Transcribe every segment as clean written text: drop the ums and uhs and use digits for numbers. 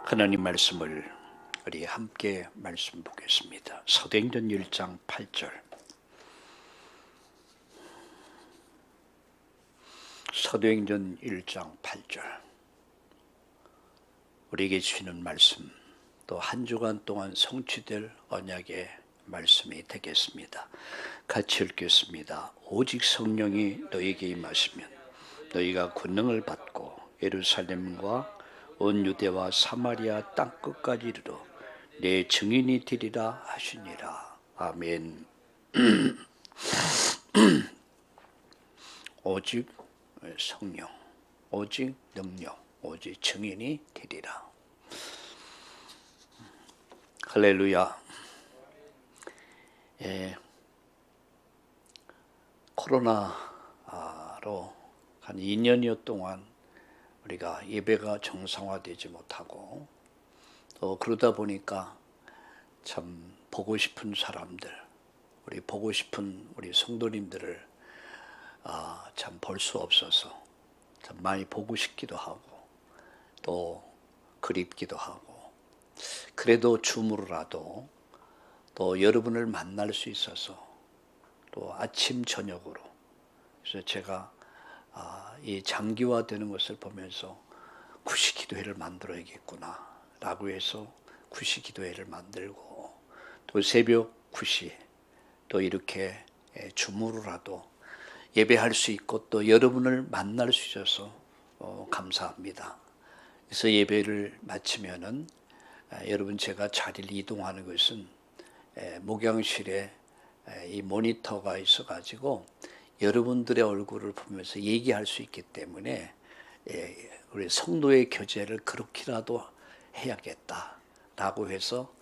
하나님 말씀을 우리 함께 말씀 보겠습니다. 사도행전 1장 8절. 사도행전 1장 8절. 우리에게 주시는 말씀, 또 한 주간 동안 성취될 언약의 말씀이 되겠습니다. 같이 읽겠습니다. 오직 성령이 너희에게 임하시면 너희가 권능을 받고 예루살렘과 온 유대와 사마리아 땅끝까지 이르러 내 증인이 되리라 하시니라. 아멘. 오직 성령, 오직 능력, 오직 증인이 되리라. 할렐루야. 코로나로 한 2년여 동안 우리가 예배가 정상화되지 못하고, 또 그러다 보니까 참 보고 싶은 사람들, 우리 보고 싶은 우리 성도님들을 참 볼 수 없어서 참 많이 보고 싶기도 하고 또 그립기도 하고, 그래도 줌으로라도 또 여러분을 만날 수 있어서 또 아침 저녁으로, 그래서 제가 이 장기화되는 것을 보면서 구시기도회를 만들어야겠구나 라고 해서 구시기도회를 만들고, 또 새벽 9시 또 이렇게 줌으로라도 예배할 수 있고 또 여러분을 만날 수 있어서 감사합니다. 그래서 예배를 마치면은 여러분, 제가 자리를 이동하는 것은 목양실에 이 모니터가 있어가지고 여러분들의 얼굴을 보면서 얘기할 수 있기 때문에 우리 성도의 교제를 그렇게라도 해야겠다라고 해서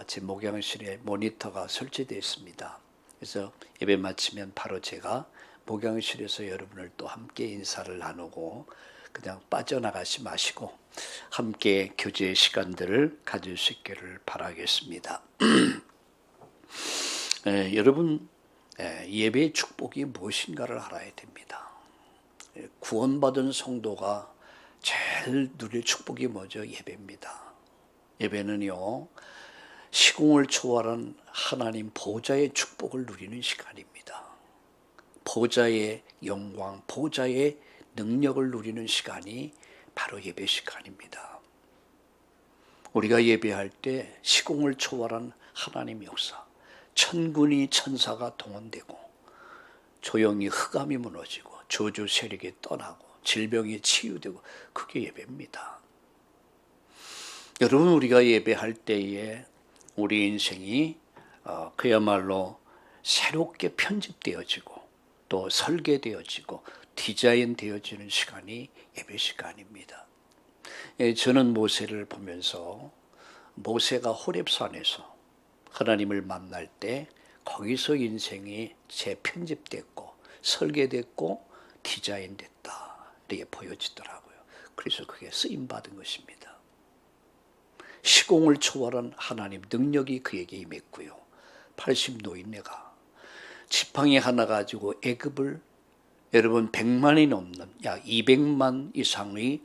제 목양실에 모니터가 설치되어 있습니다. 그래서 예배 마치면 바로 제가 목양실에서 여러분을 또 함께 인사를 나누고, 그냥 빠져나가지 마시고 함께 교제의 시간들을 가질 수 있기를 바라겠습니다. 여러분, 예배의 축복이 무엇인가를 알아야 됩니다. 구원받은 성도가 제일 누릴 축복이 뭐죠? 예배입니다. 예배는요, 시공을 초월한 하나님 보좌의 축복을 누리는 시간입니다. 보좌의 영광, 보좌의 능력을 누리는 시간이 바로 예배 시간입니다. 우리가 예배할 때 시공을 초월한 하나님 역사, 천군이 천사가 동원되고 조용히 흑암이 무너지고 저주 세력이 떠나고 질병이 치유되고, 그게 예배입니다. 여러분, 우리가 예배할 때에 우리 인생이 그야말로 새롭게 편집되어지고 또 설계되어지고 디자인되어지는 시간이 예배 시간입니다. 저는 모세를 보면서, 모세가 호렙산에서 하나님을 만날 때 거기서 인생이 재편집됐고 설계됐고 디자인됐다, 이렇게 보여지더라고요. 그래서 그게 쓰임받은 것입니다. 시공을 초월한 하나님 능력이 그에게 임했고요. 80 노인네가 지팡이 하나 가지고 애굽을, 여러분, 100만이 넘는 약 200만 이상의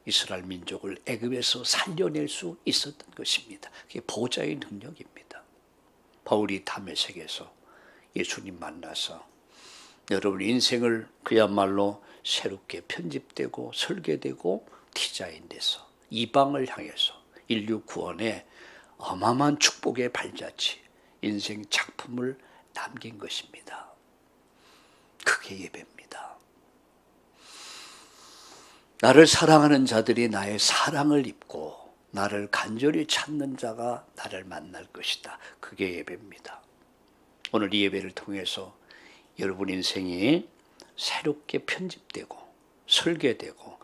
이스라엘 민족을 애굽에서 살려낼 수 있었던 것입니다. 그게 보좌의 능력입니다. 바울이 다메섹에서 예수님 만나서 여러분 인생을 그야말로 새롭게 편집되고 설계되고 디자인돼서 이방을 향해서 인류 구원에 어마어마한 축복의 발자취, 인생 작품을 남긴 것입니다. 그게 예배입니다. 나를 사랑하는 자들이 나의 사랑을 입고 나를 간절히 찾는 자가 나를 만날 것이다. 그게 예배입니다. 오늘 이 예배를 통해서 여러분 인생이 새롭게 편집되고 설계되고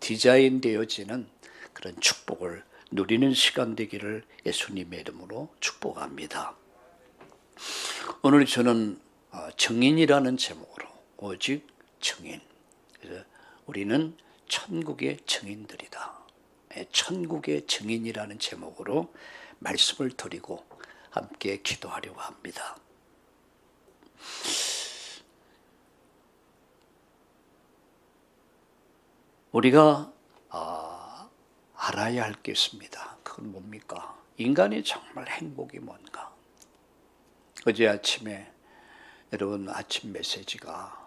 디자인되어지는 그런 축복을 누리는 시간 되기를 예수님의 이름으로 축복합니다. 오늘 저는 증인이라는 제목으로, 오직 증인, 그래서 우리는 천국의 증인들이다, 천국의 증인이라는 제목으로 말씀을 드리고 함께 기도하려고 합니다. 우리가 알아야 할 게 있습니다. 그건 뭡니까? 인간이 정말 행복이 뭔가? 어제 아침에 여러분 아침 메시지가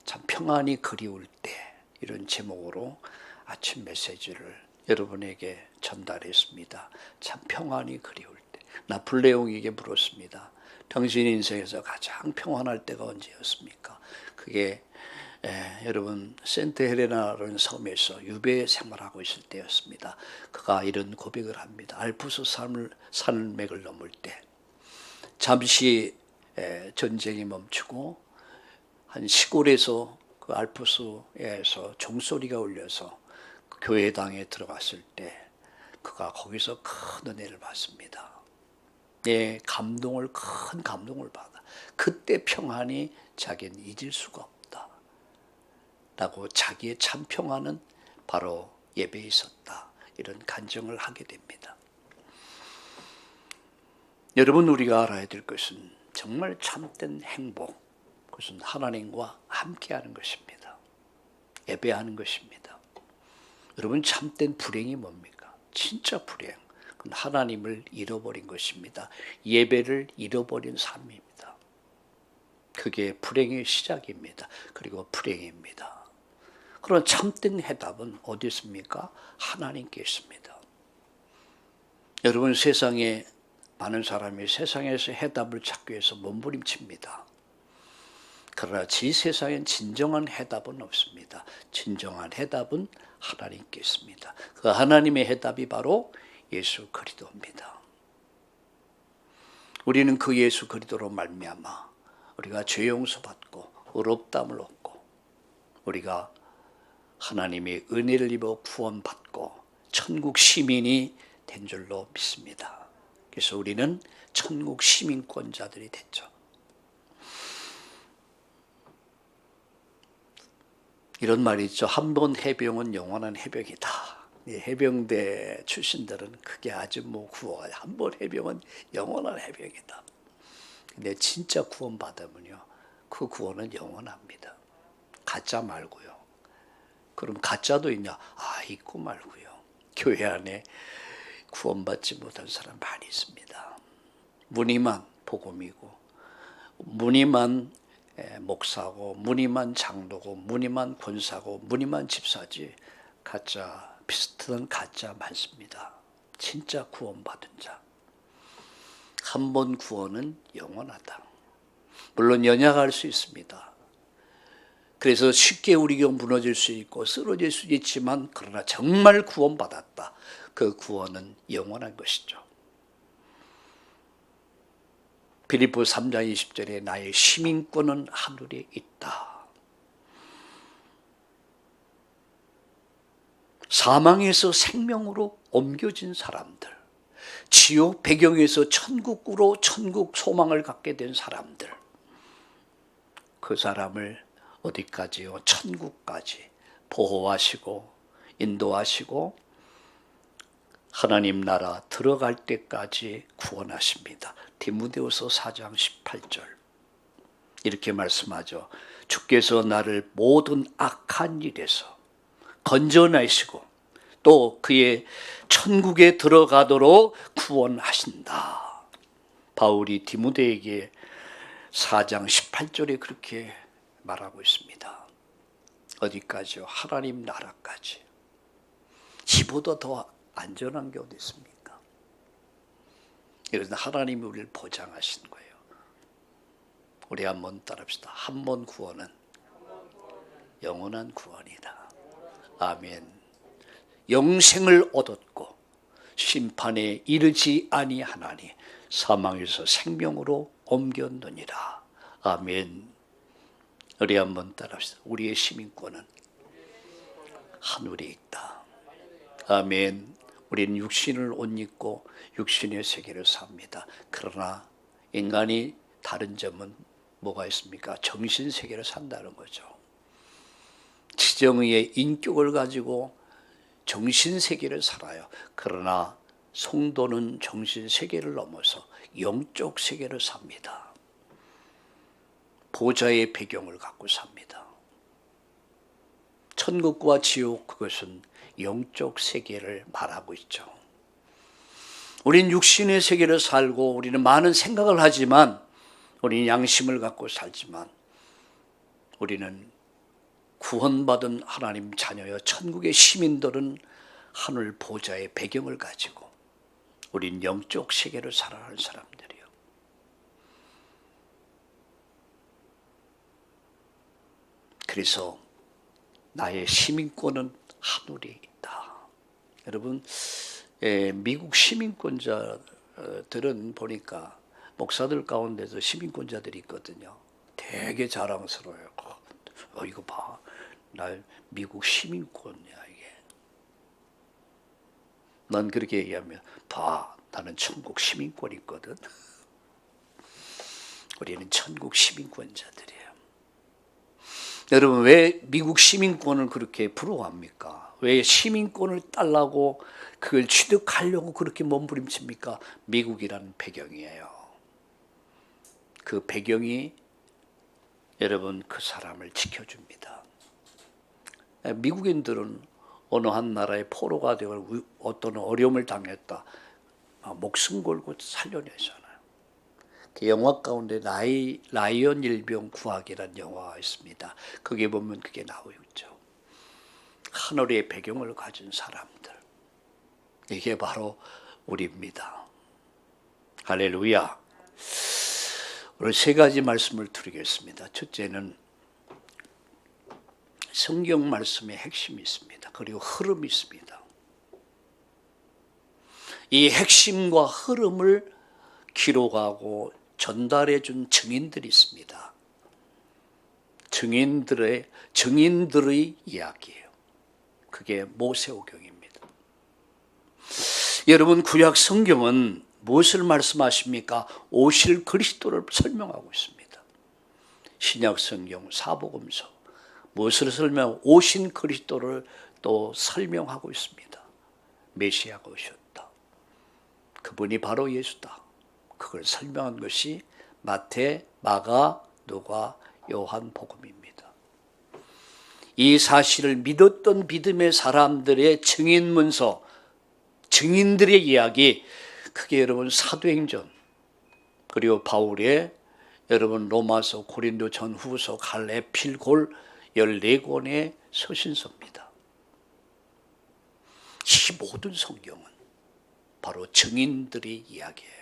참 평안이 그리울 때, 이런 제목으로 아침 메시지를 여러분에게 전달했습니다. 참 평안이 그리울 때. 나폴레옹에게 물었습니다. 당신 인생에서 가장 평안할 때가 언제였습니까? 그게 여러분 센트 헬레나라는 섬에서 유배 생활하고 있을 때였습니다. 그가 이런 고백을 합니다. 알프스 산맥을 넘을 때 잠시 전쟁이 멈추고 한 시골에서 그 알프스에서 종소리가 울려서 그 교회당에 들어갔을 때 그가 거기서 큰 은혜를 받습니다. 큰 감동을 받아. 그때 평안이 자기는 잊을 수가 없다 라고, 자기의 참 평안은 바로 예배에 있었다, 이런 간증을 하게 됩니다. 여러분, 우리가 알아야 될 것은 정말 참된 행복, 그것은 하나님과 함께하는 것입니다. 예배하는 것입니다. 여러분, 참된 불행이 뭡니까? 진짜 불행, 그건 하나님을 잃어버린 것입니다. 예배를 잃어버린 삶입니다. 그게 불행의 시작입니다. 그리고 불행입니다. 그런 참된 해답은 어디 있습니까? 하나님께 있습니다. 여러분, 세상에 많은 사람이 세상에서 해답을 찾기 위해서 몸부림칩니다. 그러나 이 세상엔 진정한 해답은 없습니다. 진정한 해답은 하나님께 있습니다. 그 하나님의 해답이 바로 예수 그리스도입니다. 우리는 그 예수 그리스도로 말미암아 우리가 죄 용서받고 의롭다함을 얻고 우리가 하나님의 은혜를 입어 구원받고 천국 시민이 된 줄로 믿습니다. 그래서 우리는 천국 시민권자들이 됐죠. 이런 말이 있죠. 한 번 해병은 영원한 해병이다. 해병대 출신들은 그게 아주 구호가, 한 번 해병은 영원한 해병이다. 근데 진짜 구원 받으면요, 그 구원은 영원합니다. 가짜 말고요. 그럼 가짜도 있냐? 있고 말고요. 교회 안에 구원받지 못한 사람 많이 있습니다. 무늬만 복음이고, 무늬만 목사고, 무늬만 장로고, 무늬만 권사고, 무늬만 집사지, 가짜, 비슷한 가짜 많습니다. 진짜 구원받은 자, 한 번 구원은 영원하다. 물론 연약할 수 있습니다. 그래서 쉽게 우리가 무너질 수 있고 쓰러질 수 있지만, 그러나 정말 구원받았다, 그 구원은 영원한 것이죠. 빌립보 3장 20절에 나의 시민권은 하늘에 있다. 사망에서 생명으로 옮겨진 사람들, 지옥 배경에서 천국으로 천국 소망을 갖게 된 사람들, 그 사람을 어디까지요? 천국까지 보호하시고 인도하시고 하나님 나라 들어갈 때까지 구원하십니다. 디모데후서 4장 18절 이렇게 말씀하죠. 주께서 나를 모든 악한 일에서 건져내시고 또 그의 천국에 들어가도록 구원하신다. 바울이 디모데에게 4장 18절에 그렇게 말하고 있습니다. 어디까지요? 하나님 나라까지. 이보다 더 안전한 게 어디 있습니까? 이것은 하나님이 우리를 보장하신 거예요. 우리 한번 따라합시다. 한 번 구원은 영원한 구원이다. 아멘. 영생을 얻었고 심판에 이르지 아니하나니 사망에서 생명으로 옮겼느니라. 아멘. 우리 한번 따라합시다. 우리의 시민권은 하늘에 있다. 아멘. 우리는 육신을 옷 입고 육신의 세계를 삽니다. 그러나 인간이 다른 점은 뭐가 있습니까? 정신 세계를 산다는 거죠. 지정의의 인격을 가지고 정신 세계를 살아요. 그러나 성도는 정신 세계를 넘어서 영적 세계를 삽니다. 보좌의 배경을 갖고 삽니다. 천국과 지옥, 그것은 영적 세계를 말하고 있죠. 우린 육신의 세계를 살고 우리는 많은 생각을 하지만, 우리는 양심을 갖고 살지만, 우리는 구원받은 하나님 자녀여 천국의 시민들은 하늘 보좌의 배경을 가지고 우린 영적 세계를 살아가는 사람들이요. 그래서 나의 시민권은 하늘에 있다. 여러분, 미국 시민권자들은 보니까 목사들 가운데서 시민권자들이 있거든요. 되게 자랑스러워요. 이거 봐, 나 미국 시민권이야 이게. 난 그렇게 얘기하면, 봐, 나는 천국 시민권이 있거든. 우리는 천국 시민권자들이에요. 여러분, 왜 미국 시민권을 그렇게 부러워합니까? 왜 시민권을 달라고 그걸 취득하려고 그렇게 몸부림칩니까? 미국이라는 배경이에요. 그 배경이 여러분 그 사람을 지켜줍니다. 미국인들은 어느 한 나라의 포로가 되고 어떤 어려움을 당했다, 목숨 걸고 살려내잖아요. 그 영화 가운데 라이언 일병 구하기라는 영화가 있습니다. 거기에 보면 그게 나오고 있죠. 하늘의 배경을 가진 사람들, 이게 바로 우리입니다. 할렐루야. 오늘 세 가지 말씀을 드리겠습니다. 첫째는 성경 말씀의 핵심이 있습니다. 그리고 흐름이 있습니다. 이 핵심과 흐름을 기록하고 전달해 준 증인들이 있습니다. 증인들의 이야기예요. 그게 모세오경입니다. 여러분, 구약 성경은 무엇을 말씀하십니까? 오실 그리스도를 설명하고 있습니다. 신약 성경 사복음서 무엇을 설명하고, 오신 그리스도를 또 설명하고 있습니다. 메시아가 오셨다. 그분이 바로 예수다. 그걸 설명한 것이 마태, 마가, 누가, 요한 복음입니다. 이 사실을 믿었던 믿음의 사람들의 증인문서, 증인들의 이야기, 그게 여러분 사도행전, 그리고 바울의 여러분 로마서, 고린도 전후서, 갈래, 필골 14권의 서신서입니다. 이 모든 성경은 바로 증인들의 이야기예요.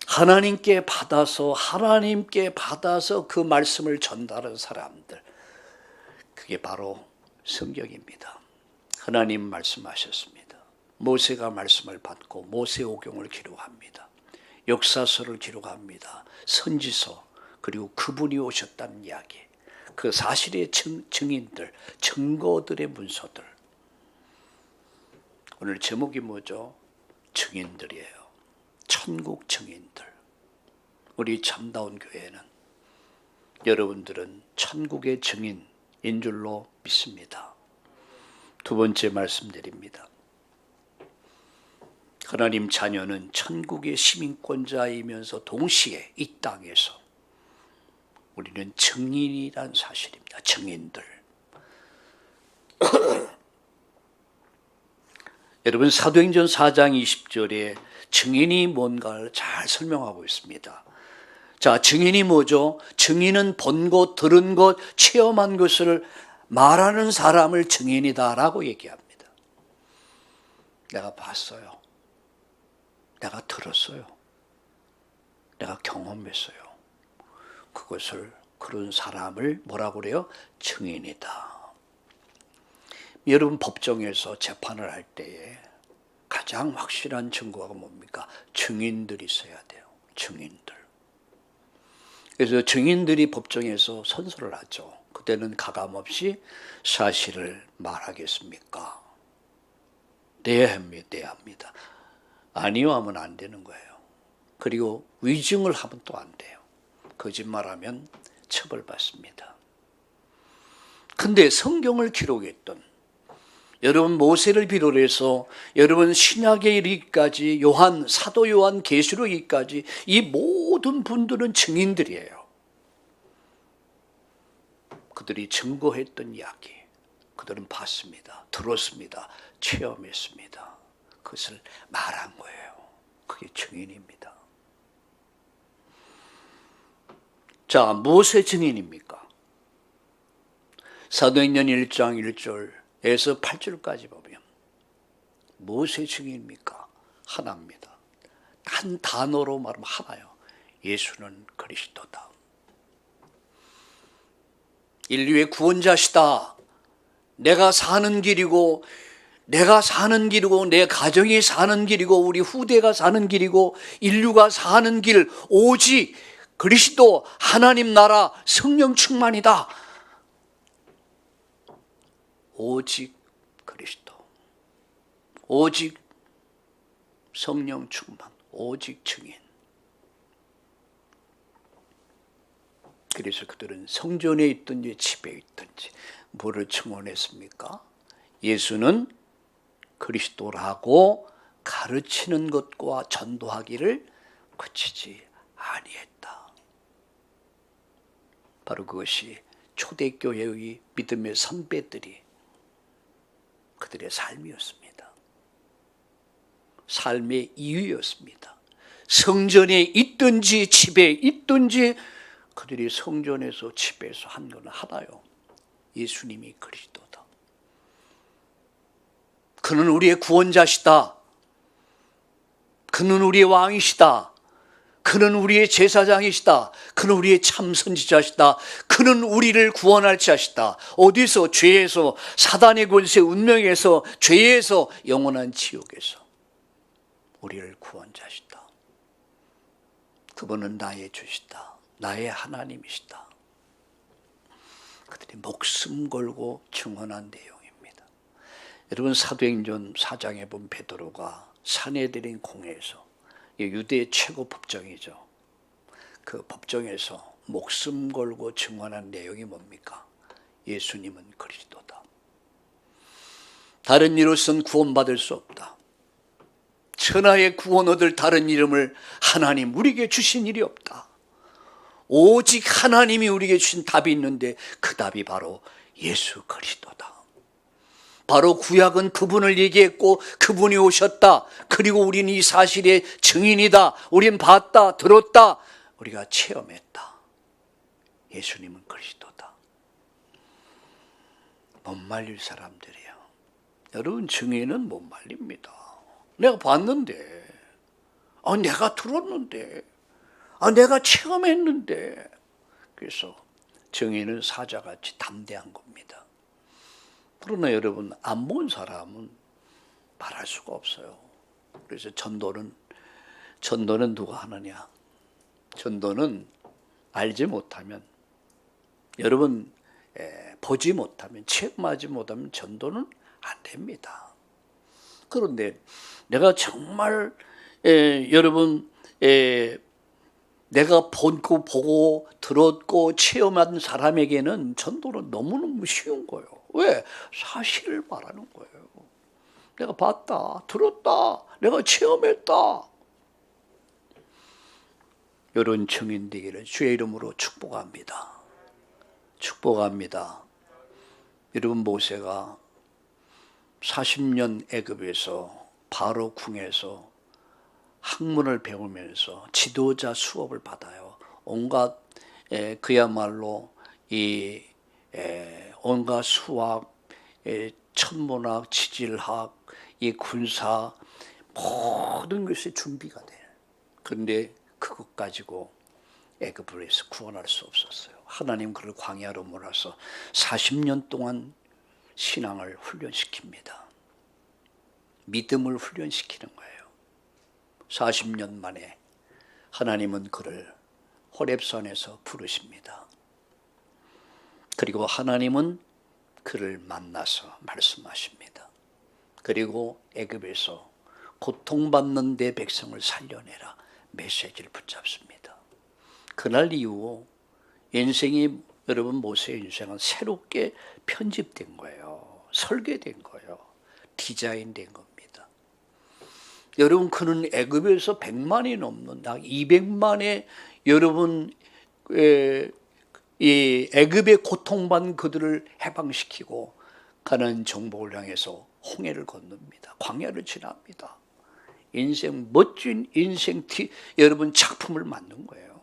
하나님께 받아서 그 말씀을 전달한 사람들, 그게 바로 성경입니다. 하나님 말씀하셨습니다. 모세가 말씀을 받고 모세오경을 기록합니다. 역사서를 기록합니다. 선지서, 그리고 그분이 오셨다는 이야기, 그 사실의 증인들, 증거들의 문서들. 오늘 제목이 뭐죠? 증인들이에요. 천국 증인들. 우리 참다운 교회는 여러분들은 천국의 증인인 줄로 믿습니다. 두 번째 말씀드립니다. 하나님 자녀는 천국의 시민권자이면서 동시에 이 땅에서 우리는 증인이란 사실입니다. 증인들. 여러분, 사도행전 4장 20절에 증인이 뭔가를 잘 설명하고 있습니다. 자, 증인이 뭐죠? 증인은 본 것, 들은 것, 체험한 것을 말하는 사람을 증인이다라고 얘기합니다. 내가 봤어요. 내가 들었어요. 내가 경험했어요. 그것을, 그런 사람을 뭐라고 그래요? 증인이다. 여러분, 법정에서 재판을 할 때에 가장 확실한 증거가 뭡니까? 증인들이 있어야 돼요. 증인들. 그래서 증인들이 법정에서 선서를 하죠. 그때는 가감없이 사실을 말하겠습니까? 네 합니다. 아니요 하면 안 되는 거예요. 그리고 위증을 하면 또 안 돼요. 거짓말하면 처벌받습니다. 근데 성경을 기록했던 여러분 모세를 비롯해서 여러분 신약에 이르기까지 요한, 사도 요한, 계시록이까지 이 모든 분들은 증인들이에요. 그들이 증거했던 이야기, 그들은 봤습니다. 들었습니다. 체험했습니다. 그것을 말한 거예요. 그게 증인입니다. 자, 무엇의 증인입니까? 사도행전 1장 1절에서 8절까지 보면 무엇의 증인입니까? 하나입니다. 한 단어로 말하면 하나요. 예수는 그리스도다. 인류의 구원자시다. 내가 사는 길이고 내 가정이 사는 길이고 우리 후대가 사는 길이고 인류가 사는 길 오직 그리스도 하나님 나라 성령 충만이다. 오직 그리스도, 오직 성령 충만, 오직 증인. 그래서 그들은 성전에 있든지 집에 있든지 뭐를 증언했습니까? 예수는 그리스도라고 가르치는 것과 전도하기를 그치지 아니했다. 바로 그것이 초대교회의 믿음의 선배들이 그들의 삶이었습니다. 삶의 이유였습니다. 성전에 있든지 집에 있든지 그들이 성전에서 집에서 한 건 하나요. 예수님이 그리스도다. 그는 우리의 구원자시다. 그는 우리의 왕이시다. 그는 우리의 제사장이시다. 그는 우리의 참선지자시다. 그는 우리를 구원할 자시다. 어디서? 죄에서, 사단의 권세, 운명에서, 죄에서, 영원한 지옥에서 우리를 구원자시다. 그분은 나의 주시다. 나의 하나님이시다. 그들이 목숨 걸고 증언한 내용입니다. 여러분 사도행전 4장에 본 베드로가 사내들인 공회에서 유대의 최고 법정이죠. 그 법정에서 목숨 걸고 증언한 내용이 뭡니까? 예수님은 그리스도다. 다른 이로서는 구원받을 수 없다. 천하의 구원 얻을 다른 이름을 하나님 우리에게 주신 일이 없다. 오직 하나님이 우리에게 주신 답이 있는데 그 답이 바로 예수 그리스도다. 바로 구약은 그분을 얘기했고 그분이 오셨다. 그리고 우리는 이 사실의 증인이다. 우린 봤다, 들었다. 우리가 체험했다. 예수님은 그리스도다. 못 말릴 사람들이에요. 여러분 증인은 못 말립니다. 내가 봤는데, 내가 들었는데, 내가 체험했는데. 그래서 증인은 사자같이 담대한 겁니다. 그러나 여러분 안 본 사람은 말할 수가 없어요. 그래서 전도는 누가 하느냐? 전도는 알지 못하면, 여러분 보지 못하면, 체험하지 못하면 전도는 안 됩니다. 그런데 내가 정말 여러분 내가 보고 들었고 체험한 사람에게는 전도는 너무너무 쉬운 거예요. 왜? 사실을 말하는 거예요. 내가 봤다, 들었다, 내가 체험했다. 이런 증인 되기를 주의 이름으로 축복합니다. 축복합니다. 여러분 모세가 40년 애굽에서 바로 궁에서 학문을 배우면서 지도자 수업을 받아요. 온갖 그야말로 이 온갖 수학, 천문학, 지질학, 이 군사 모든 것이 준비가 돼요. 그런데 그것 가지고 애굽에서 구원할 수 없었어요. 하나님 그를 광야로 몰아서 40년 동안 신앙을 훈련시킵니다. 믿음을 훈련시키는 거예요. 40년 만에 하나님은 그를 호렙산에서 부르십니다. 그리고 하나님은 그를 만나서 말씀하십니다. 그리고 애굽에서 고통받는 내 백성을 살려내라 메시지를 붙잡습니다. 그날 이후 인생이, 여러분 모세의 인생은 새롭게 편집된 거예요. 설계된 거예요. 디자인된 겁니다. 여러분, 그는 애굽에서 100만이 넘는 약 200만의 여러분 이 애굽의 고통받은 그들을 해방시키고 가나안 정복을 향해서 홍해를 건넙니다. 광야를 지납니다. 인생 멋진 인생 여러분 작품을 만든 거예요.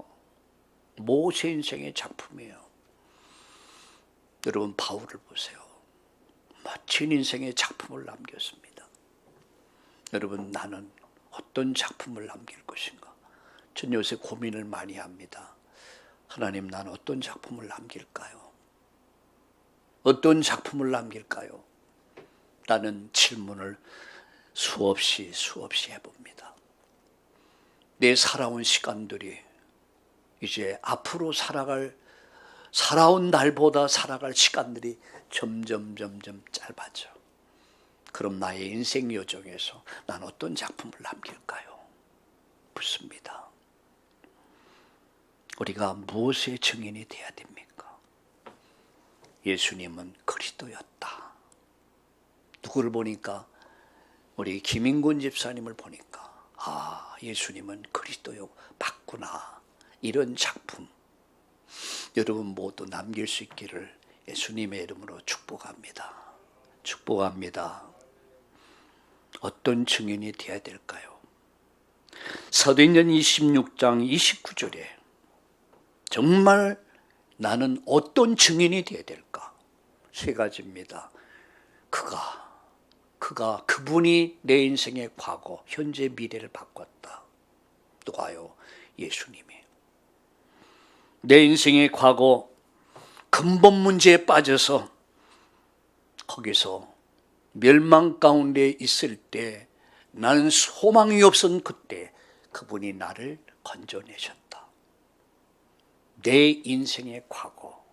모세 인생의 작품이에요. 여러분 바울을 보세요. 멋진 인생의 작품을 남겼습니다. 여러분, 나는 어떤 작품을 남길 것인가? 전 요새 고민을 많이 합니다. 하나님, 나는 어떤 작품을 남길까요? 어떤 작품을 남길까요? 라는 질문을 수없이 해봅니다. 내 살아온 시간들이 이제 앞으로 살아온 날보다 살아갈 시간들이 점점 짧아져. 그럼 나의 인생 여정에서 난 어떤 작품을 남길까요? 묻습니다. 우리가 무엇의 증인이 되어야 됩니까? 예수님은 그리스도였다. 누구를 보니까? 우리 김인곤 집사님을 보니까 예수님은 그리스도요 맞구나. 이런 작품 여러분 모두 남길 수 있기를 예수님의 이름으로 축복합니다. 축복합니다. 어떤 증인이 되어야 될까요? 사도행전 26장 29절에 정말 나는 어떤 증인이 되어야 될까? 세 가지입니다. 그분이 내 인생의 과거, 현재, 미래를 바꿨다. 누가요? 예수님이. 내 인생의 과거 근본 문제에 빠져서 거기서 멸망 가운데 있을 때 나는 소망이 없었던 그때 그분이 나를 건져내셨다. 내 인생의 과거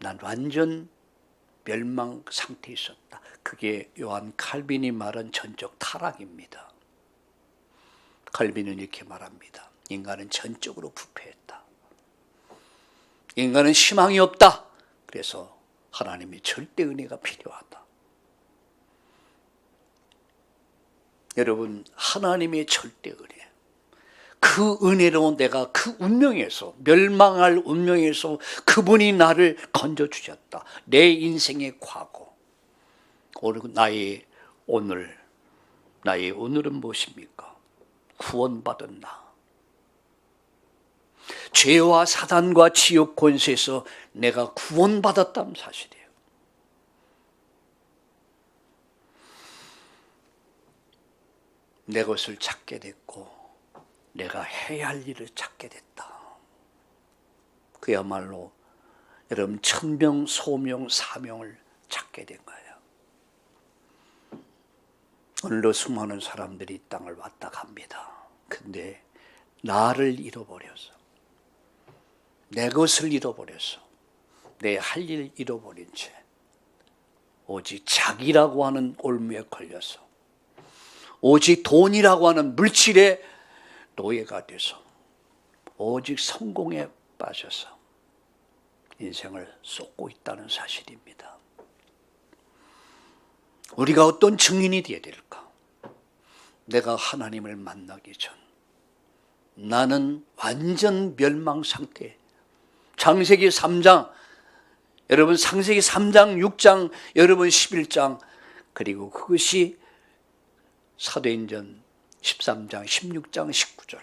난 완전 멸망 상태에 있었다. 그게 요한 칼빈이 말한 전적 타락입니다. 칼빈은 이렇게 말합니다. 인간은 전적으로 부패했다. 인간은 희망이 없다. 그래서 하나님의 절대 은혜가 필요하다. 여러분, 하나님의 절대 은혜, 그 은혜로 내가 그 운명에서, 멸망할 운명에서 그분이 나를 건져주셨다. 내 인생의 과거, 나의 오늘은 무엇입니까? 구원받은 나, 죄와 사단과 지옥 권세에서 내가 구원받았다는 사실이에요. 내 것을 찾게 됐고 내가 해야 할 일을 찾게 됐다. 그야말로 여러분 천명, 소명, 사명을 찾게 된 거예요. 오늘도 수많은 사람들이 이 땅을 왔다 갑니다. 근데 나를 잃어버려서, 내 것을 잃어버려서, 내 할 일 잃어버린 채 오직 자기라고 하는 올무에 걸려서, 오직 돈이라고 하는 물질의 노예가 돼서, 오직 성공에 빠져서 인생을 쏟고 있다는 사실입니다. 우리가 어떤 증인이 되어야 될까? 내가 하나님을 만나기 전 나는 완전 멸망 상태. 창세기 3장, 여러분 창세기 3장, 6장, 여러분 11장, 그리고 그것이 사도행전 13장, 16장, 19절.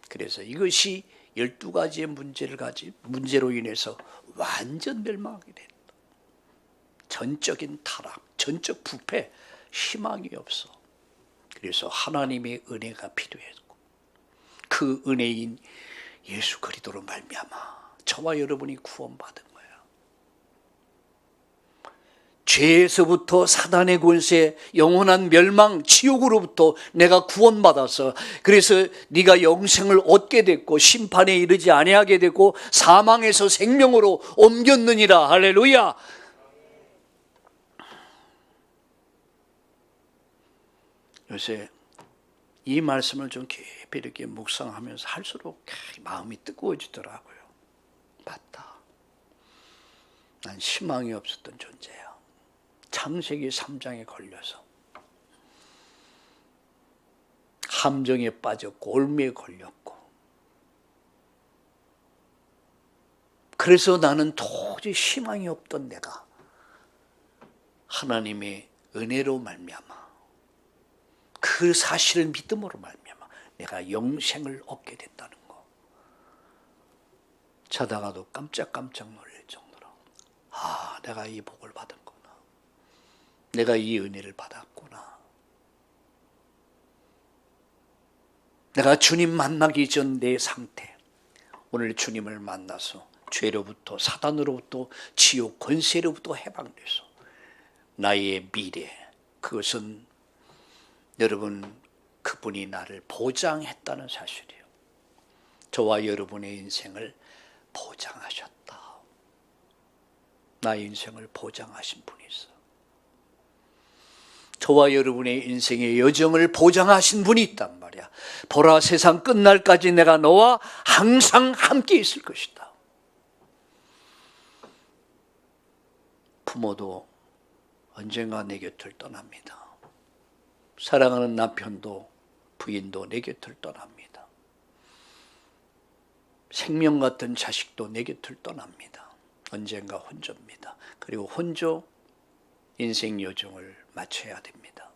그래서 이것이 12가지의 문제로 인해서 완전 멸망하게 된다. 전적인 타락, 전적 부패, 희망이 없어. 그래서 하나님의 은혜가 필요했고, 그 은혜인 예수 그리스도로 말미암아 저와 여러분이 구원받은 거예요. 죄에서부터 사단의 권세, 영원한 멸망, 지옥으로부터 내가 구원받아서, 그래서 네가 영생을 얻게 됐고 심판에 이르지 아니하게 됐고 사망에서 생명으로 옮겼느니라. 할렐루야. 요새 이 말씀을 좀 깊이 이렇게 묵상하면서 할수록 마음이 뜨거워지더라고요. 맞다. 난 희망이 없었던 존재야. 창세기 3장에 걸려서 함정에 빠졌고 올무에 걸렸고, 그래서 나는 도저히 희망이 없던 내가 하나님의 은혜로 말미암아, 그 사실을 믿음으로 말미암아 내가 영생을 얻게 됐다는 거, 자다가도 깜짝깜짝 놀랄 정도로, 아, 내가 이 복을 받았구나, 내가 이 은혜를 받았구나, 내가 주님 만나기 전 내 상태, 오늘 주님을 만나서 죄로부터, 사단으로부터, 지옥 권세로부터 해방돼서 나의 미래, 그것은 여러분, 그분이 나를 보장했다는 사실이에요. 저와 여러분의 인생을 보장하셨다. 나의 인생을 보장하신 분이 있어. 저와 여러분의 인생의 여정을 보장하신 분이 있단 말이야. 보라, 세상 끝날까지 내가 너와 항상 함께 있을 것이다. 부모도 언젠가 내 곁을 떠납니다. 사랑하는 남편도 부인도 내 곁을 떠납니다. 생명 같은 자식도 내 곁을 떠납니다. 언젠가 혼조입니다. 그리고 혼조 인생 여정을 마쳐야 됩니다.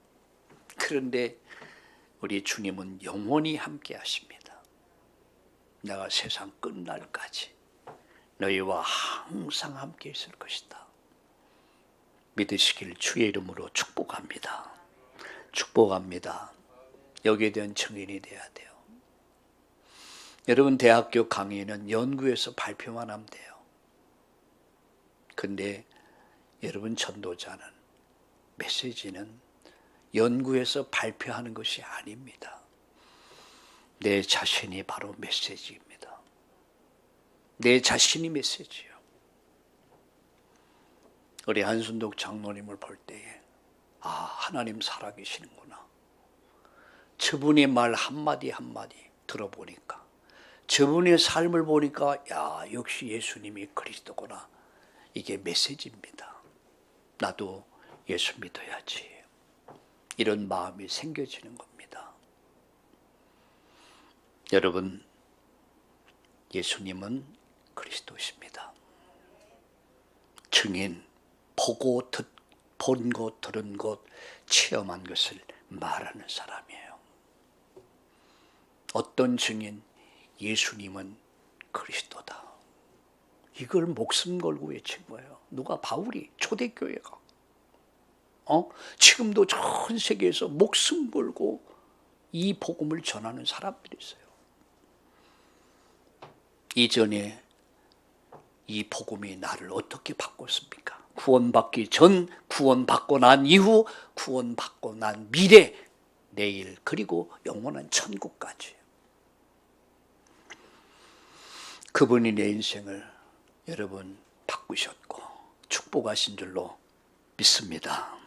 그런데 우리 주님은 영원히 함께 하십니다. 내가 세상 끝날까지 너희와 항상 함께 있을 것이다. 믿으시길 주의 이름으로 축복합니다. 축복합니다. 여기에 대한 증인이 돼야 돼요. 여러분, 대학교 강의는 연구해서 발표만 하면 돼요. 근데 여러분, 전도자는, 메시지는 연구해서 발표하는 것이 아닙니다. 내 자신이 바로 메시지입니다. 내 자신이 메시지예요. 우리 한순덕 장로님을 볼 때에, 아, 하나님 살아계시는구나. 저분의 말 한마디 한마디 들어보니까, 저분의 삶을 보니까, 야, 역시 예수님이 그리스도구나. 이게 메시지입니다. 나도 예수 믿어야지. 이런 마음이 생겨지는 겁니다. 여러분, 예수님은 그리스도십니다. 증인, 보고 본 것, 들은 것, 체험한 것을 말하는 사람이에요. 어떤 증인? 예수님은 그리스도다. 이걸 목숨 걸고 외친 거예요. 누가? 바울이, 초대교회가. 지금도 전 세계에서 목숨 걸고 이 복음을 전하는 사람들이 있어요. 이전에 이 복음이 나를 어떻게 바꿨습니까? 구원받기 전, 구원받고 난 이후, 구원받고 난 미래, 내일, 그리고 영원한 천국까지. 그분이 내 인생을 여러분 바꾸셨고 축복하신 줄로 믿습니다.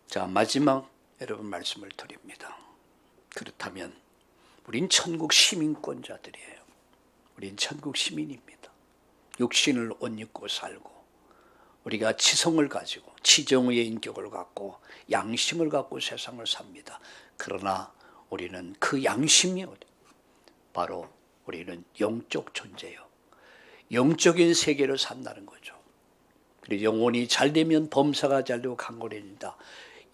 자, 마지막 여러분 말씀을 드립니다. 그렇다면 우린 천국 시민권자들이에요. 우린 천국 시민입니다. 육신을 옷 입고 살고, 우리가 지성을 가지고 지정의 인격을 갖고 양심을 갖고 세상을 삽니다. 그러나 우리는 그 양심이 어디? 바로 우리는 영적 존재요. 영적인 세계를 산다는 거죠. 그리고 영혼이 잘되면 범사가 잘되고 강건해진다.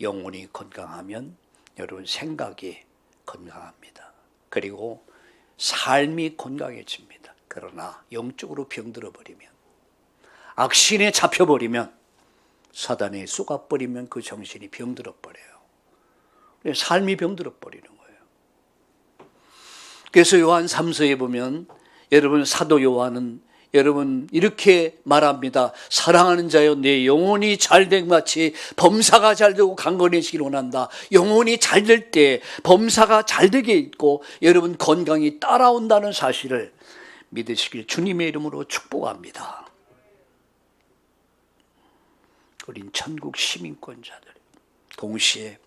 영혼이 건강하면 여러분 생각이 건강합니다. 그리고 삶이 건강해집니다. 그러나 영적으로 병들어 버리면, 악신에 잡혀버리면, 사단에 쏘가버리면 그 정신이 병들어 버려요. 삶이 병들어 버리는 거예요. 그래서 요한 3서에 보면 여러분, 사도 요한은 여러분 이렇게 말합니다. 사랑하는 자여, 내 영혼이 잘된 같이 범사가 잘되고 강건해지기를 원한다. 영혼이 잘될 때 범사가 잘되게 있고 여러분 건강이 따라온다는 사실을 믿으시길 주님의 이름으로 축복합니다. 우린 천국 시민권자들, 동시에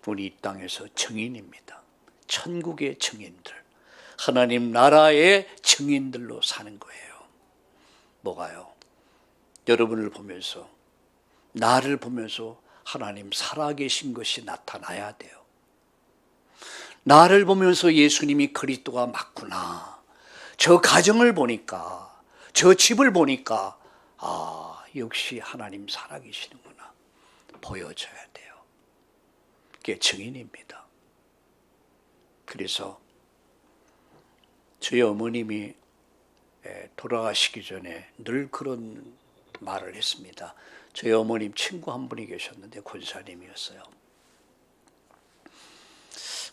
우리 이 땅에서 증인입니다. 천국의 증인들, 하나님 나라의 증인들로 사는 거예요. 뭐가요? 여러분을 보면서, 나를 보면서 하나님 살아계신 것이 나타나야 돼요. 나를 보면서 예수님이 그리스도가 맞구나. 저 가정을 보니까, 저 집을 보니까 역시 하나님 살아계시는구나 보여줘야 돼요. 그게 증인입니다. 그래서 저희 어머님이 돌아가시기 전에 늘 그런 말을 했습니다. 저희 어머님 친구 한 분이 계셨는데 권사님이었어요.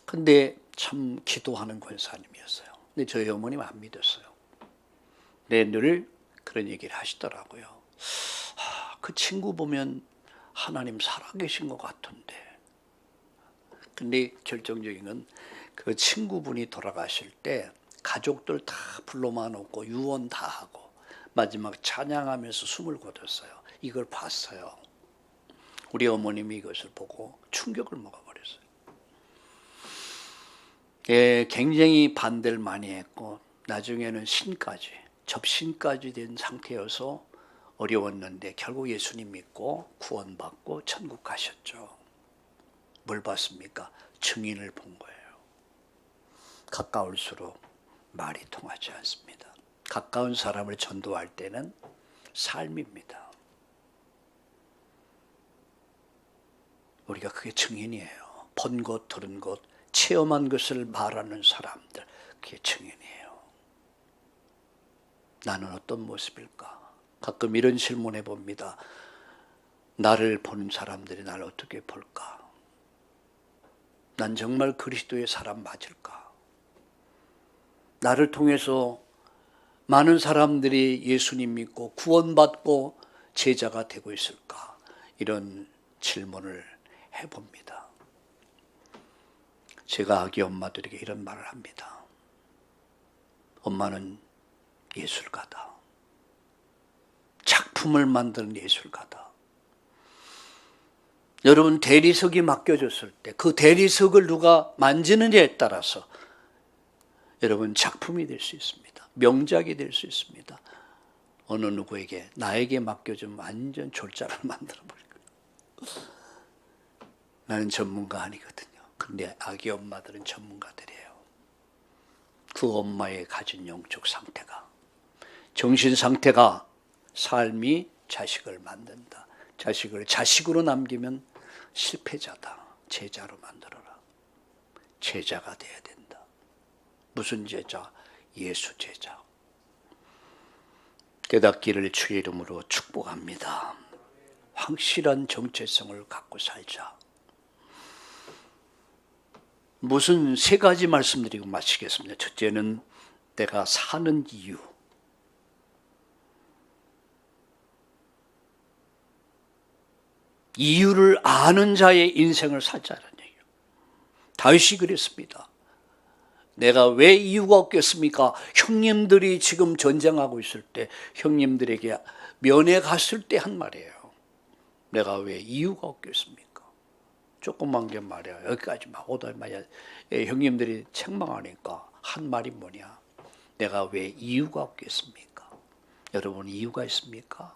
근데 참 기도하는 권사님이었어요. 근데 저희 어머님 안 믿었어요. 근데 늘 그런 얘기를 하시더라고요. 그 친구 보면 하나님 살아계신 것 같은데. 근데 결정적인 건 그 친구분이 돌아가실 때 가족들 다 불러만 놓고 유언 다 하고 마지막 찬양하면서 숨을 거뒀어요. 이걸 봤어요. 우리 어머님이 이것을 보고 충격을 먹어버렸어요. 굉장히 반대를 많이 했고 나중에는 신까지, 접신까지 된 상태여서 어려웠는데 결국 예수님 믿고 구원받고 천국 가셨죠. 뭘 봤습니까? 증인을 본 거예요. 가까울수록 말이 통하지 않습니다. 가까운 사람을 전도할 때는 삶입니다. 우리가 그게 증인이에요. 본 것, 들은 것, 체험한 것을 말하는 사람들, 그게 증인이에요. 나는 어떤 모습일까? 가끔 이런 질문해 봅니다. 나를 보는 사람들이 나를 어떻게 볼까? 난 정말 그리스도의 사람 맞을까? 나를 통해서 많은 사람들이 예수님 믿고 구원받고 제자가 되고 있을까? 이런 질문을 해봅니다. 제가 아기 엄마들에게 이런 말을 합니다. 엄마는 예술가다. 작품을 만드는 예술가다. 여러분 대리석이 맡겨졌을 때 그 대리석을 누가 만지느냐에 따라서 여러분 작품이 될 수 있습니다. 명작이 될 수 있습니다. 어느 누구에게 나에게 맡겨주면 완전 졸작을 만들어버릴 거예요. 나는 전문가 아니거든요. 근데 아기 엄마들은 전문가들이에요. 그 엄마의 가진 영적 상태가, 정신 상태가 삶이 자식을 만든다. 자식을 자식으로 남기면 실패자다. 제자로 만들어라. 제자가 돼야 된다. 무슨 제자? 예수 제자. 깨닫기를 주의 이름으로 축복합니다. 확실한 정체성을 갖고 살자. 무슨 세 가지 말씀드리고 마치겠습니다. 첫째는 내가 사는 이유. 이유를 아는 자의 인생을 살자는 얘기예요. 다윗이 그랬습니다. 내가 왜 이유가 없겠습니까? 형님들이 지금 전쟁하고 있을 때 형님들에게 면회 갔을 때 한 말이에요. 내가 왜 이유가 없겠습니까? 조그만 게 말이야. 여기까지만 오다 말이야. 형님들이 책망하니까 한 말이 뭐냐? 내가 왜 이유가 없겠습니까? 여러분 이유가 있습니까?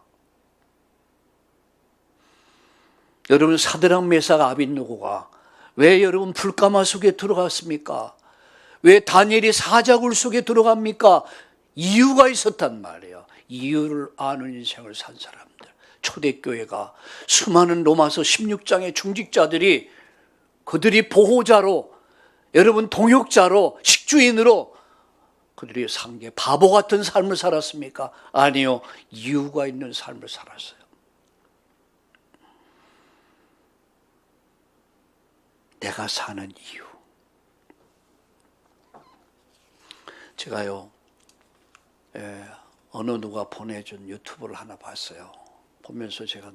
여러분 사드락 메삭 아벳느고가 왜 여러분 불가마 속에 들어갔습니까? 왜 다니엘이 사자굴 속에 들어갑니까? 이유가 있었단 말이에요. 이유를 아는 인생을 산 사람들. 초대교회가 수많은 로마서 16장의 중직자들이 그들이 보호자로, 여러분 동역자로, 식주인으로 그들이 상계 바보 같은 삶을 살았습니까? 아니요. 이유가 있는 삶을 살았어요. 내가 사는 이유. 제가요, 어느 누가 보내준 유튜브를 하나 봤어요. 보면서 제가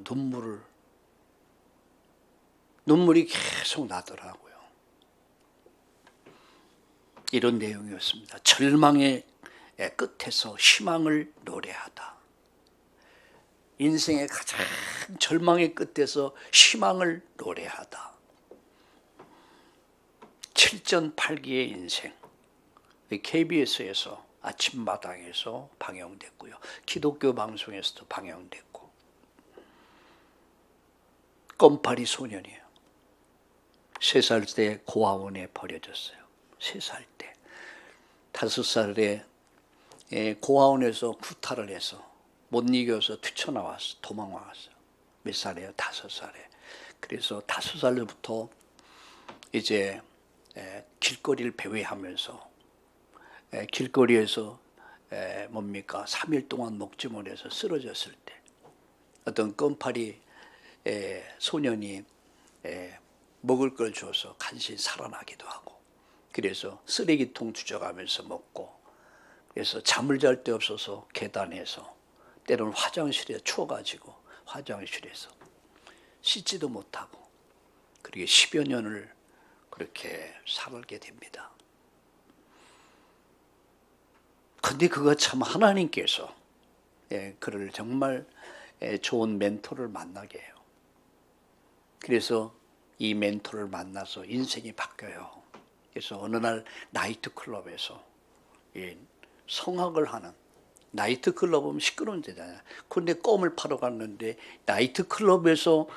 눈물이 계속 나더라고요. 이런 내용이었습니다. 절망의 끝에서 희망을 노래하다. 인생의 가장 절망의 끝에서 희망을 노래하다. 7전8기의 인생. KBS에서 아침마당에서 방영됐고요. 기독교 방송에서도 방영됐고 껌파리 소년이에요. 3살 때 고아원에 버려졌어요. 3살 때. 5살에 고아원에서 구타를 해서 못 이겨서 뛰쳐나왔어. 도망와왔어요. 몇 살이에요? 5살에. 그래서 5살부터 이제 길거리를 배회하면서 길거리에서 3일 동안 먹지 못해서 쓰러졌을 때 어떤 껌파리 소년이 먹을 걸 줘서 간신히 살아나기도 하고, 그래서 쓰레기통 주워가면서 먹고, 그래서 잠을 잘 데 없어서 계단에서, 때로는 화장실에 추워가지고 화장실에서 씻지도 못하고, 그렇게 10여 년을 그렇게 살게 됩니다. 근데 그거 참 하나님께서 그를 정말 좋은 멘토를 만나게 해요. 그래서 이 멘토를 만나서 인생이 바뀌어요. 그래서 어느 날 나이트클럽에서 성악을 하는, 나이트클럽은 시끄러운 데잖아요. 그런데 껌을 파러 갔는데 나이트클럽에서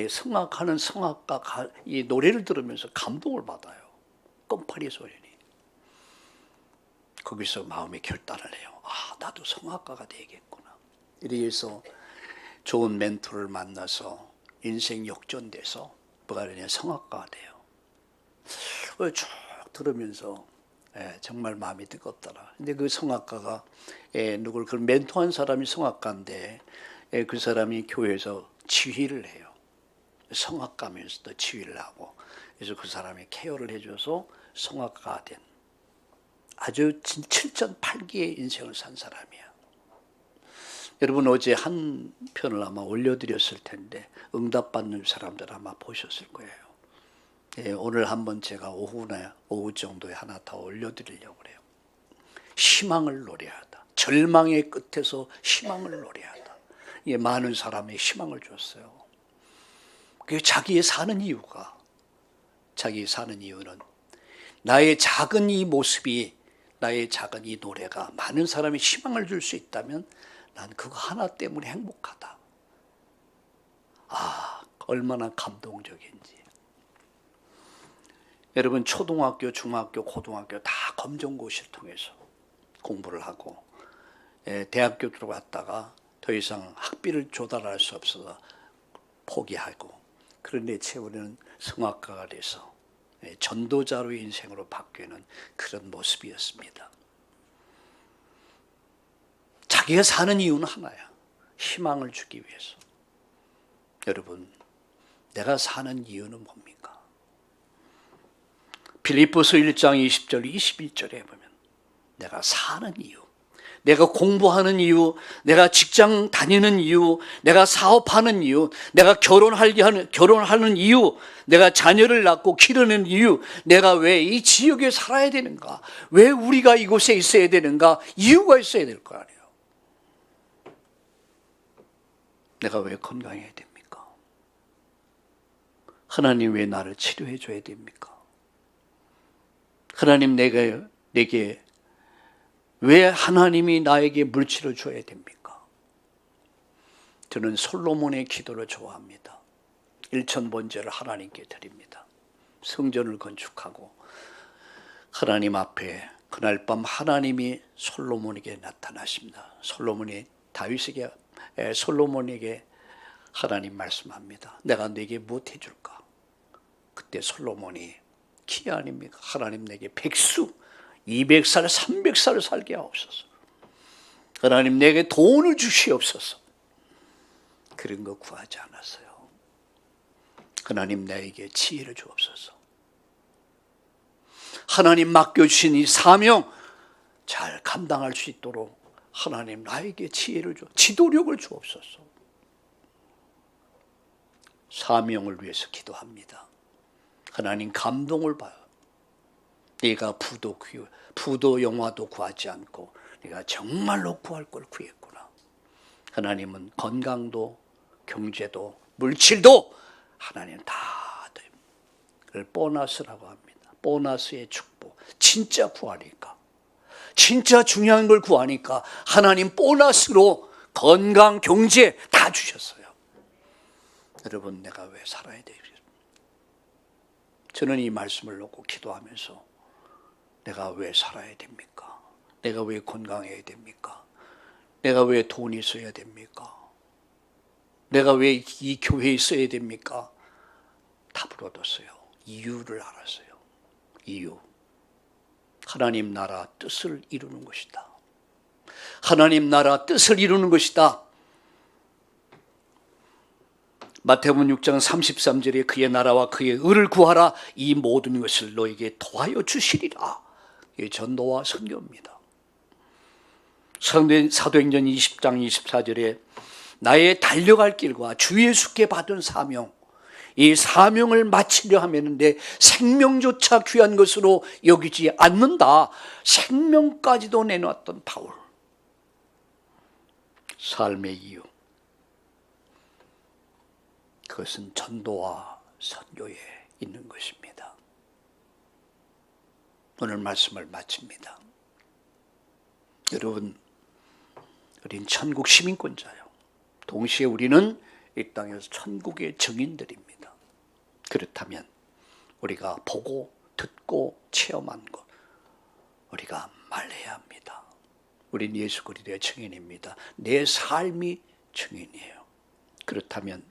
성악하는 성악가 이 노래를 들으면서 감동을 받아요. 껌파리 소년이. 거기서 마음의 결단을 해요. 아, 나도 성악가가 되겠구나. 이래서 좋은 멘토를 만나서 인생 역전돼서 뭐가 되냐, 성악가가 돼요. 쭉 들으면서 정말 마음이 뜨겁더라. 근데 그 성악가가 누굴 그 멘토한 사람이 성악가인데 그 사람이 교회에서 지휘를 해요. 성악가면서도 지휘를 하고, 그래서 그 사람이 케어를 해줘서 성악가가 된 아주 7전8기의 인생을 산 사람이야. 여러분 어제 한 편을 아마 올려드렸을 텐데 응답받는 사람들 아마 보셨을 거예요. 오늘 한번 제가 오후 정도에 하나 더 올려드리려고 그래요. 희망을 노래하다. 절망의 끝에서 희망을 노래하다. 많은 사람의 희망을 줬어요. 그게 자기 사는 이유는 나의 작은 이 모습이, 나의 작은 이 노래가 많은 사람이 희망을 줄 수 있다면 난 그거 하나 때문에 행복하다. 아, 얼마나 감동적인지. 여러분 초등학교, 중학교, 고등학교 다 검정고시를 통해서 공부를 하고 대학교 들어갔다가 더 이상 학비를 조달할 수 없어서 포기하고, 그런데 최후에는 성악가가 돼서 전도자로 인생으로 바뀌는 그런 모습이었습니다. 자기가 사는 이유는 하나야. 희망을 주기 위해서. 여러분, 내가 사는 이유는 뭡니까? 빌립보서 1장 20절 21절에 보면 내가 사는 이유, 내가 공부하는 이유, 내가 직장 다니는 이유, 내가 사업하는 이유, 내가 결혼하는 이유, 내가 자녀를 낳고 기르는 이유, 내가 왜 이 지역에 살아야 되는가, 왜 우리가 이곳에 있어야 되는가, 이유가 있어야 될 거 아니에요. 내가 왜 건강해야 됩니까? 하나님 왜 나를 치료해 줘야 됩니까? 하나님 내게 왜 하나님이 나에게 물질을 줘야 됩니까? 저는 솔로몬의 기도를 좋아합니다. 1,000번제를 하나님께 드립니다. 성전을 건축하고 하나님 앞에 그날 밤 하나님이 솔로몬에게 나타나십니다. 솔로몬에게 하나님 말씀합니다. 내가 네게 무엇 해줄까? 그때 솔로몬이 키 아닙니까? 하나님 내게 백수 200살 300살 살게 하옵소서. 하나님 내게 돈을 주시옵소서. 그런 거 구하지 않았어요. 하나님 나에게 지혜를 주옵소서. 하나님 맡겨주신 이 사명 잘 감당할 수 있도록 하나님 나에게 지혜를 지도력을 주옵소서. 사명을 위해서 기도합니다. 하나님 감동을 봐요. 네가 부도 영화도 구하지 않고 네가 정말로 구할 걸 구했구나. 하나님은 건강도 경제도 물질도 하나님 다 됩니다. 그걸 보너스라고 합니다. 보너스의 축복. 진짜 구하니까, 진짜 중요한 걸 구하니까 하나님 보너스로 건강, 경제 다 주셨어요. 여러분, 내가 왜 살아야 되겠습니까? 저는 이 말씀을 놓고 기도하면서 내가 왜 살아야 됩니까? 내가 왜 건강해야 됩니까? 내가 왜 돈이 있어야 됩니까? 내가 왜 이 교회에 있어야 됩니까? 답을 얻었어요. 이유를 알았어요. 이유. 하나님 나라 뜻을 이루는 것이다. 하나님 나라 뜻을 이루는 것이다. 마태복음 6장 33절에 그의 나라와 그의 의를 구하라. 이 모든 것을 너에게 더하여 주시리라. 이게 전도와 선교입니다. 사도행전 20장 24절에 나의 달려갈 길과 주 예수께 받은 사명, 이 사명을 마치려 하면 내 생명조차 귀한 것으로 여기지 않는다. 생명까지도 내놓았던 바울. 삶의 이유. 그것은 전도와 선교에 있는 것입니다. 오늘 말씀을 마칩니다. 여러분, 우린 천국 시민권자예요. 동시에 우리는 이 땅에서 천국의 증인들입니다. 그렇다면 우리가 보고 듣고 체험한 것, 우리가 말해야 합니다. 우린 예수 그리스도의 증인입니다. 내 삶이 증인이에요. 그렇다면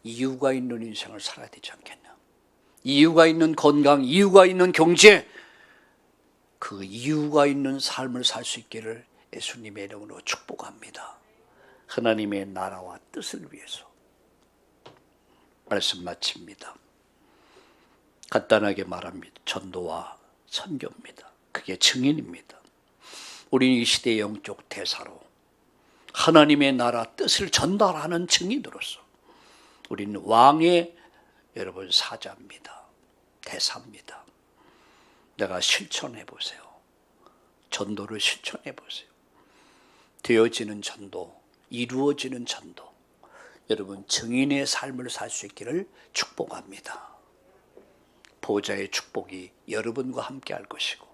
이유가 있는 인생을 살아야 되지 않겠냐? 이유가 있는 건강, 이유가 있는 경제, 그 이유가 있는 삶을 살 수 있기를 예수님의 이름으로 축복합니다. 하나님의 나라와 뜻을 위해서. 말씀 마칩니다. 간단하게 말합니다. 전도와 선교입니다. 그게 증인입니다. 우리는 이 시대의 영적 대사로 하나님의 나라 뜻을 전달하는 증인으로서 우리는 왕의 여러분 사자입니다. 대사입니다. 내가 실천해 보세요. 전도를 실천해 보세요. 되어지는 전도, 이루어지는 전도. 여러분 증인의 삶을 살 수 있기를 축복합니다. 보좌의 축복이 여러분과 함께 할 것이고,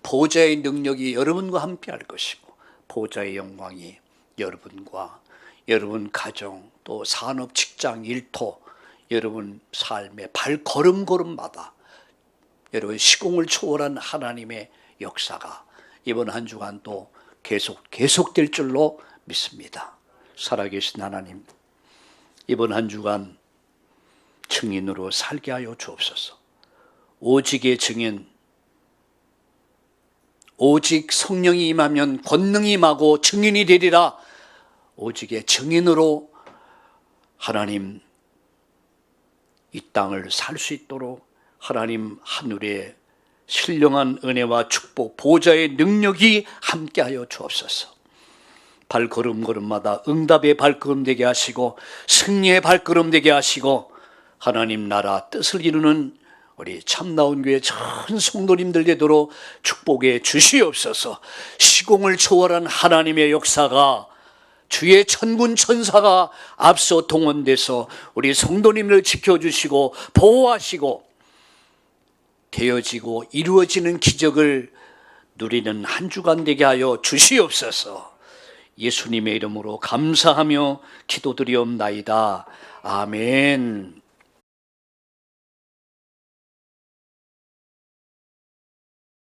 보좌의 능력이 여러분과 함께 할 것이고, 보좌의 영광이 여러분과 여러분 가정 또 산업 직장 일터 여러분 삶의 발걸음걸음마다 여러분 시공을 초월한 하나님의 역사가 이번 한 주간 또 계속될 줄로 믿습니다. 살아계신 하나님, 이번 한 주간 증인으로 살게 하여 주옵소서. 오직의 증인, 오직 성령이 임하면 권능이 임하고 증인이 되리라. 오직의 증인으로 하나님 이 땅을 살 수 있도록 하나님 하늘의 신령한 은혜와 축복, 보좌의 능력이 함께하여 주옵소서. 발걸음걸음마다 응답의 발걸음 되게 하시고 승리의 발걸음 되게 하시고 하나님 나라 뜻을 이루는 우리 참나온 교회 전 성도님들 되도록 축복해 주시옵소서. 시공을 초월한 하나님의 역사가 주의 천군 천사가 앞서 동원돼서 우리 성도님을 지켜주시고 보호하시고 되어지고 이루어지는 기적을 누리는 한 주간 되게 하여 주시옵소서. 예수님의 이름으로 감사하며 기도드리옵나이다. 아멘.